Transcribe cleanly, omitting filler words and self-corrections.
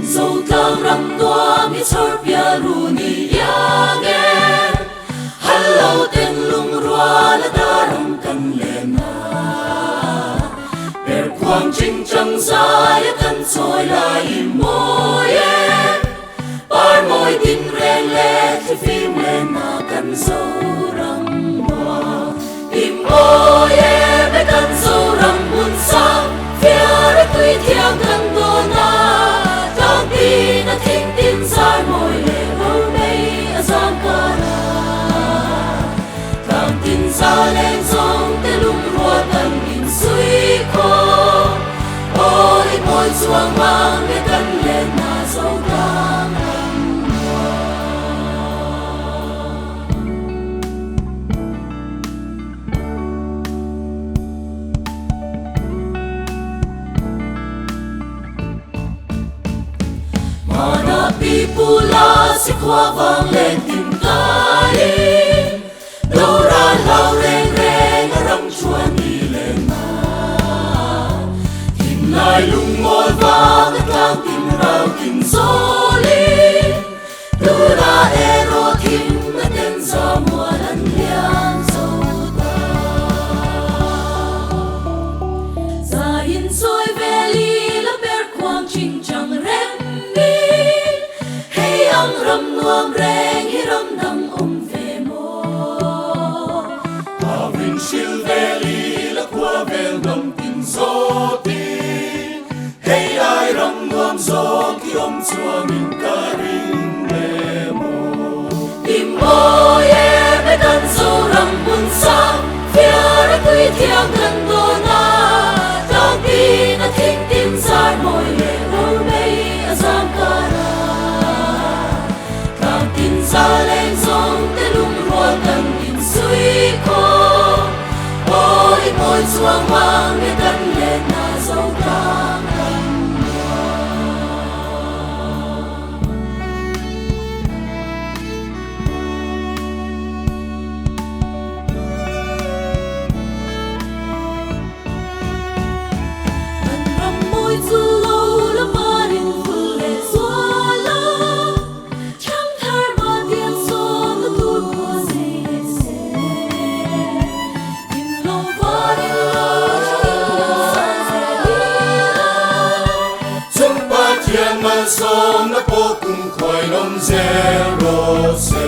dầu tang ram tua mi chor pia ru ni yangen hello ten lung rua la daram kan lena per quang ching chang sai kan soi lai moye par moi tin ren le khi phim lên na kan dầu ram hoa moye be kan dầu ram mun sang phía tuy thiang kan do na tang tin a thing tin sai moi le hol mei a zam ka na tang tin sa leng zong te lung rua kan in sui ko oi moi chuang mang be kan le na zo tang pula si kwa vang lên tim kai đâu ra lao reng reng ram chuan đi lên na tim lai lung ngồi vang tang tim rau tim zoli đâu ra ero tim na ten za mua lan liang zo ta za in soi veli la per quang ching chang rem ram nuam reng hi ram dang ve mo avin sil veli la kwa vel dam tin zo ti hey ai ram nuam zo ki chuang in ka ring le mo mo ye be kan zo ram bun sa fiar tui thiang kan do na tang pi na thing tin sai moi le hol mei azam ka sa lên zong te lung rua kan in sui ko oi moi chuang mang me kan le na zo tang kan an ram moi chu lo la marin phul le swala som na po kung khoi nom zero se